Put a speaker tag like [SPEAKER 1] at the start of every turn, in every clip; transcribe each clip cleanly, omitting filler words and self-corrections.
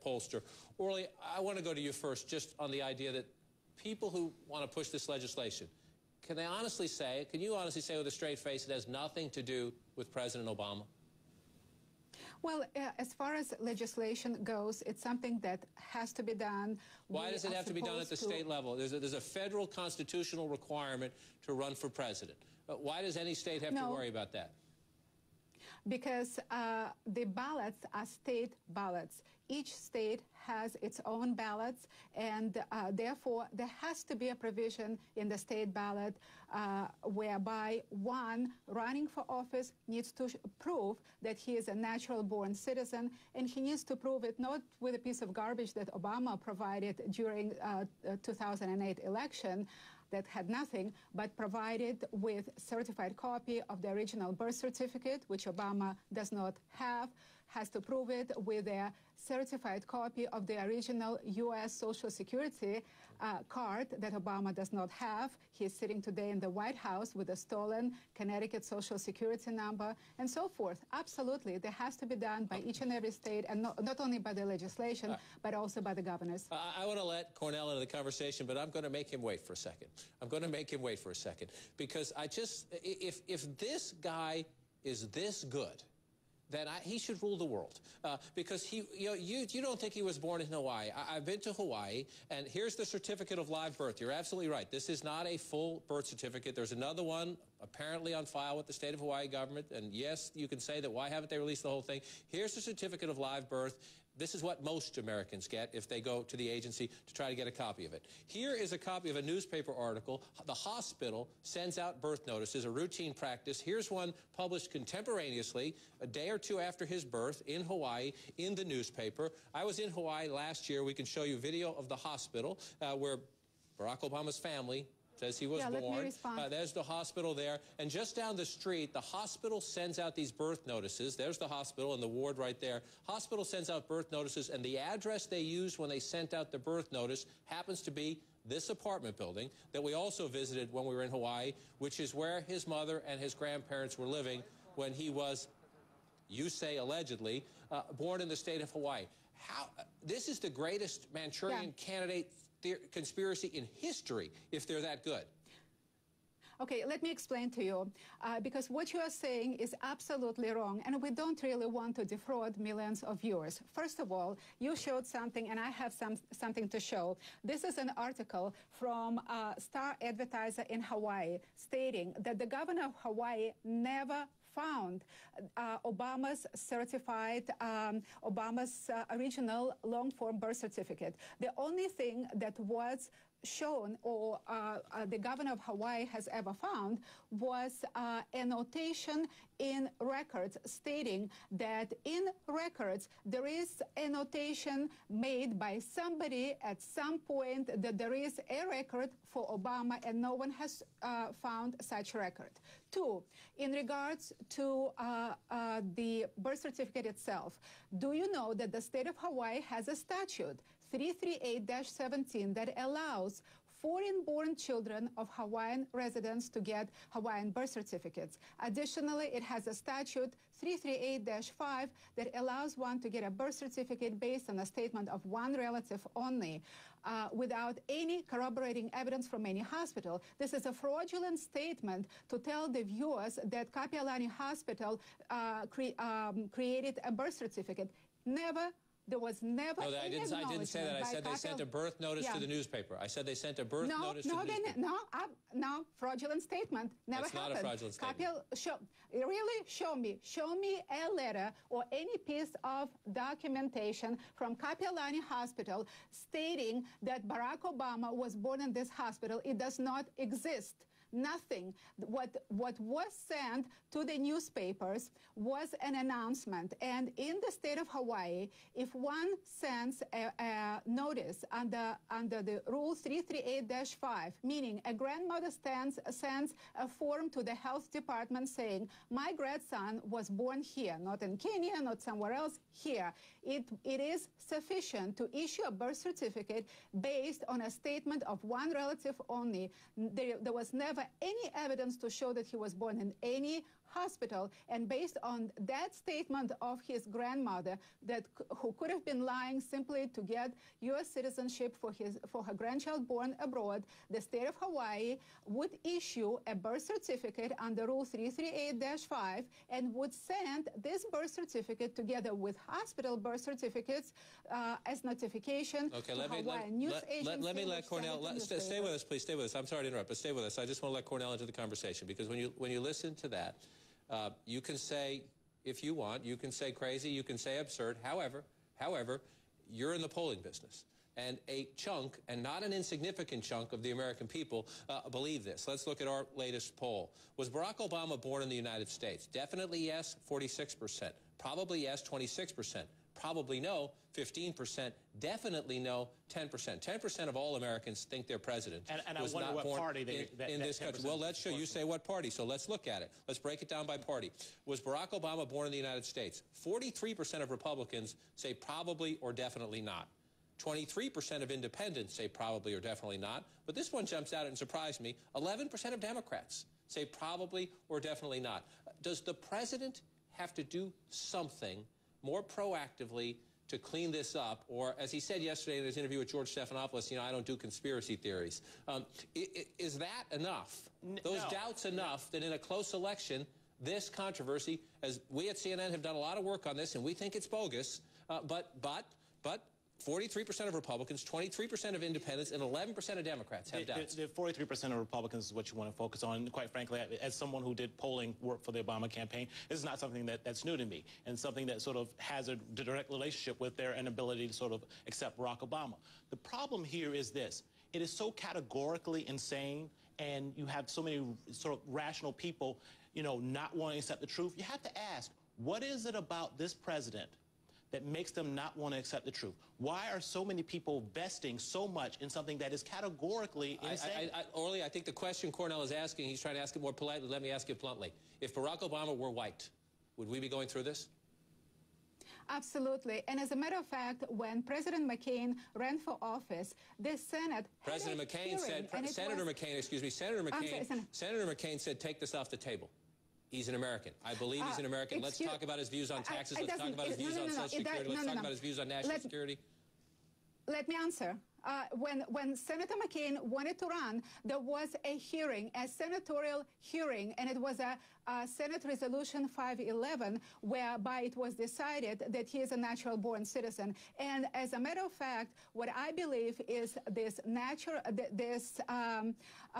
[SPEAKER 1] pollster. Orly, I want to go to you first, just on the idea that people who want to push this legislation, can you honestly say with a straight face it has nothing to do with President Obama?
[SPEAKER 2] Well, as far as legislation goes, it's something that has to be done.
[SPEAKER 1] Why does it have to be done at the state level? There's a federal constitutional requirement to run for president. Why does any state have to worry about that?
[SPEAKER 2] Because the ballots are state ballots. Each state has its own ballots, and therefore there has to be a provision in the state ballot whereby one running for office needs to prove that he is a natural-born citizen, and he needs to prove it not with a piece of garbage that Obama provided during 2008 election, that had nothing, but provided with certified copy of the original birth certificate, which Obama does not have, has to prove it with a certified copy of the original U.S. Social Security card that Obama does not have. He is sitting today in the White House with a stolen Connecticut Social Security number, and so forth. Absolutely, that has to be done by each and every state, and not only by the legislation, but also by the governors.
[SPEAKER 1] I want to let Cornel into the conversation, but I'm going to make him wait for a second. Because if this guy is this good, then he should rule the world. Because you don't think he was born in Hawaii. I've been to Hawaii, and here's the certificate of live birth. You're absolutely right. This is not a full birth certificate. There's another one apparently on file with the state of Hawaii government. And yes, you can say that why haven't they released the whole thing? Here's the certificate of live birth. This is what most Americans get if they go to the agency to try to get a copy of it. Here is a copy of a newspaper article. The hospital sends out birth notices, a routine practice. Here's one published contemporaneously, a day or two after his birth in Hawaii, in the newspaper. I was in Hawaii last year. We can show you video of the hospital where Barack Obama's family says he was born. There's the hospital there. And just down the street, the hospital sends out these birth notices. There's the hospital and the ward right there. Hospital sends out birth notices, and the address they used when they sent out the birth notice happens to be this apartment building that we also visited when we were in Hawaii, which is where his mother and his grandparents were living when he was, you say allegedly, born in the state of Hawaii. This is the greatest Manchurian candidate conspiracy in history, if they're that good.
[SPEAKER 2] Okay, let me explain to you, because what you are saying is absolutely wrong, and we don't really want to defraud millions of viewers. First of all, you showed something, and I have something to show. This is an article from Star Advertiser in Hawaii stating that the governor of Hawaii never found Obama's certified, Obama's original long-form birth certificate. The only thing that was shown or the governor of Hawaii has ever found was a notation in records stating that in records there is a notation made by somebody at some point that there is a record for Obama, and no one has found such record. Two, in regards to the birth certificate itself, do you know that the state of Hawaii has a statute, 338-17, that allows foreign-born children of Hawaiian residents to get Hawaiian birth certificates. Additionally, it has a statute, 338-5, that allows one to get a birth certificate based on a statement of one relative only, without any corroborating evidence from any hospital. This is a fraudulent statement to tell the viewers that Kapiolani Hospital created a birth certificate. Never. There was never any acknowledgement.
[SPEAKER 1] I didn't say that. I said they sent a birth notice to the newspaper. I said they sent a birth notice to the newspaper.
[SPEAKER 2] No, fraudulent statement. Never happened.
[SPEAKER 1] That's not a fraudulent statement.
[SPEAKER 2] Really? Show me a letter or any piece of documentation from Kapiolani Hospital stating that Barack Obama was born in this hospital. It does not exist. Nothing. What was sent to the newspapers was an announcement. And in the state of Hawaii, if one sends a notice under the rule 338-5, meaning a grandmother sends a form to the health department saying, my grandson was born here, not in Kenya, not somewhere else, here. It is sufficient to issue a birth certificate based on a statement of one relative only. There was never any evidence to show that he was born in any hospital. And based on that statement of his grandmother, who could have been lying simply to get U.S. citizenship for her grandchild born abroad, the state of Hawaii would issue a birth certificate under Rule 338-5 and would send this birth certificate together with hospital birth certificates as notification to Hawaiian news agencies.
[SPEAKER 1] Let me let Cornel, stay with us, please, stay with us. I'm sorry to interrupt, but stay with us. I just want to let Cornel into the conversation, because when you listen to that, you can say, if you want, you can say crazy, you can say absurd. However, you're in the polling business. And a chunk, and not an insignificant chunk, of the American people believe this. Let's look at our latest poll. Was Barack Obama born in the United States? Definitely yes, 46%. Probably yes, 26%. Probably no, 15%. Definitely no, 10%. 10% of all Americans think their president was not born in this country. Well, let's show you say what party. So let's look at it. Let's break it down by party. Was Barack Obama born in the United States? 43% of Republicans say probably or definitely not. 23% of independents say probably or definitely not. But this one jumps out and surprised me. 11% of Democrats say probably or definitely not. Does the president have to do something more proactively to clean this up? Or, as he said yesterday in his interview with George Stephanopoulos, I don't do conspiracy theories. Is that enough? Those doubts enough that in a close election, this controversy, as we at CNN have done a lot of work on this, and we think it's bogus, but 43% of Republicans, 23% of independents, and 11% of Democrats have doubts.
[SPEAKER 3] The 43% of Republicans is what you want to focus on. And quite frankly, as someone who did polling work for the Obama campaign, this is not something that's new to me, and something that sort of has a direct relationship with their inability to sort of accept Barack Obama. The problem here is this. It is so categorically insane, and you have so many sort of rational people, not wanting to accept the truth. You have to ask, what is it about this president that makes them not want to accept the truth? Why are so many people vesting so much in something that is categorically insane?
[SPEAKER 1] Orly, I think the question Cornel is asking, he's trying to ask it more politely. Let me ask you bluntly. If Barack Obama were white, would we be going through this?
[SPEAKER 2] Absolutely. And as a matter of fact, when President McCain ran for office, the Senate
[SPEAKER 1] Senator McCain said, take this off the table. He's an American. I believe he's an American. Let's talk about his views on taxes. Let's talk about his views on Social Security. Let's talk about his views on national security.
[SPEAKER 2] Let me answer. When Senator McCain wanted to run, there was a hearing, a senatorial hearing, and it was a Senate Resolution 511, whereby it was decided that he is a natural-born citizen. And as a matter of fact, what I believe is this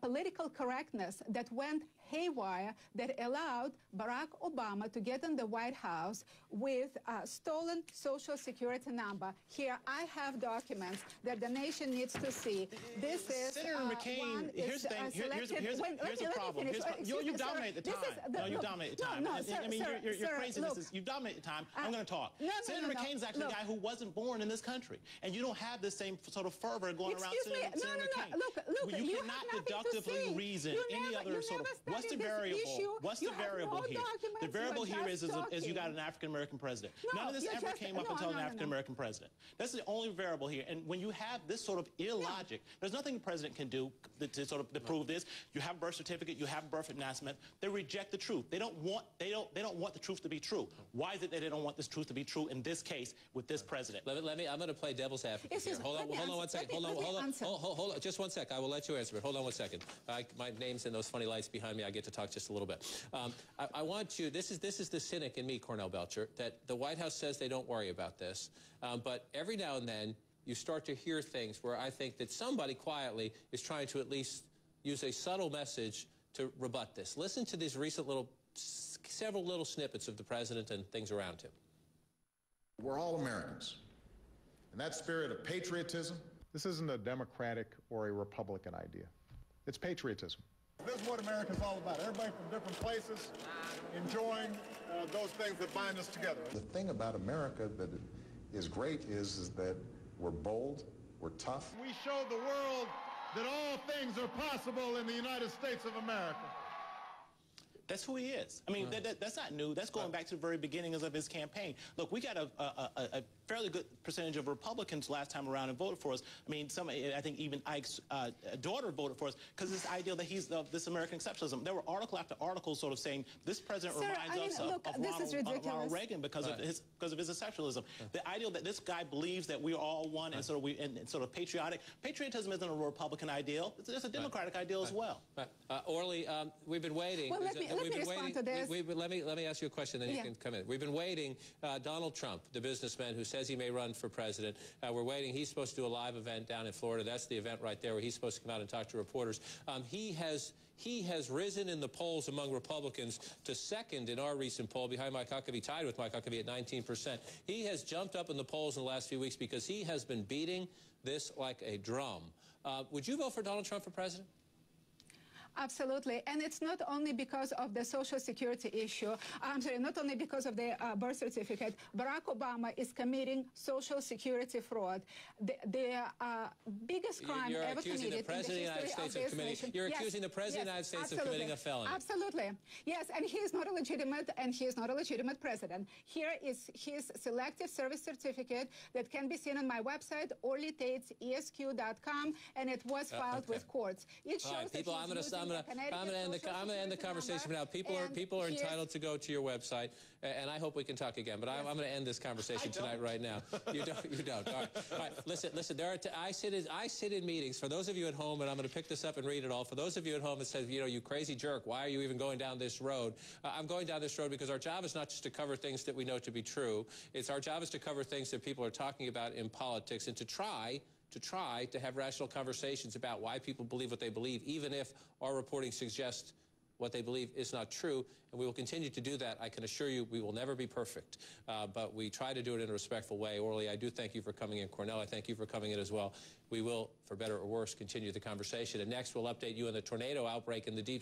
[SPEAKER 2] political correctness that went haywire, that allowed Barack Obama to get in the White House with a stolen Social Security number. Here, I have documents that the nation needs to see. This is
[SPEAKER 3] Senator McCain. Here's the thing. Here's the problem. You dominate the time. No, you dominate the time. I mean, your craziness is, you dominate the time. I'm going to talk. Senator McCain's actually a guy who wasn't born in this country, and you don't have the same sort of fervor going around Senator McCain.
[SPEAKER 2] Look,
[SPEAKER 3] you cannot deductively reason any other sort of. What's the variable? What's the variable here? The variable here is you got an African-American president. None of this ever came up until an African-American president. That's the only variable here. And when you have this sort of illogic, there's nothing the president can do to sort of prove this. You have a birth certificate, you have a birth announcement. They reject the truth. They don't want the truth to be true. Why is it that they don't want this truth to be true in this case with this president?
[SPEAKER 1] I'm going to play devil's advocate here. Hold on one second. Hold on. Just one sec. I will let you answer, but hold on one second. My name's in those funny lights behind me. I get to talk just a little bit. I want you, this is the cynic in me, Cornel Belcher, that the White House says they don't worry about this, but every now and then you start to hear things where I think that somebody quietly is trying to at least use a subtle message to rebut this. Listen to these recent several little snippets of the president and things around him.
[SPEAKER 4] We're all Americans. And that spirit of patriotism.
[SPEAKER 5] This isn't a Democratic or a Republican idea. It's patriotism.
[SPEAKER 6] This is what America's all about. Everybody from different places enjoying those things that bind us together.
[SPEAKER 4] The thing about America that is great is that we're bold, we're tough.
[SPEAKER 6] We show the world that all things are possible in the United States of America.
[SPEAKER 3] That's who he is. I mean, that's not new. That's going back to the very beginnings of his campaign. Look, we got a fairly good percentage of Republicans last time around and voted for us. I mean, I think even Ike's daughter voted for us because this idea that he's this American exceptionalism. There were article after article sort of saying this president reminds us of Ronald Reagan because of his exceptionalism. The idea that this guy believes that we are all one and sort of patriotic. Patriotism isn't a Republican ideal. It's a Democratic ideal as well.
[SPEAKER 1] Orly, we've been waiting.
[SPEAKER 2] Well, let me respond to this.
[SPEAKER 1] Let me ask you a question, then you can come in. We've been waiting. Donald Trump, the businessman who says he may run for president, we're waiting. He's supposed to do a live event down in Florida. That's the event right there where he's supposed to come out and talk to reporters. He has risen in the polls among Republicans to second in our recent poll, behind Mike Huckabee, tied with Mike Huckabee at 19%. He has jumped up in the polls in the last few weeks because he has been beating this like a drum. Would you vote for Donald Trump for president?
[SPEAKER 2] Absolutely. And it's not only because of the Social Security issue. I'm sorry, not only because of the birth certificate. Barack Obama is committing Social Security fraud. The biggest crime ever committed in the history of this nation.
[SPEAKER 1] You're accusing the President of the United States of committing a felony.
[SPEAKER 2] Absolutely. Yes, and he is not a legitimate president. Here is his selective service certificate that can be seen on my website, orlytatesesq.com, and it was filed with courts. It shows that I'm going
[SPEAKER 1] to end the conversation for now. People are entitled to go to your website, and I hope we can talk again. But I'm going to end this conversation tonight right now. You don't. All right. Listen. I sit in meetings. For those of you at home, and I'm going to pick this up and read it all. For those of you at home that says, you crazy jerk, why are you even going down this road? I'm going down this road because our job is not just to cover things that we know to be true. It's our job is to cover things that people are talking about in politics and to try to have rational conversations about why people believe what they believe, even if our reporting suggests what they believe is not true. And we will continue to do that. I can assure you we will never be perfect, but we try to do it in a respectful way. Orly, I do thank you for coming in. Cornell, I thank you for coming in as well. We will, for better or worse, continue the conversation. And next, we'll update you on the tornado outbreak in the deep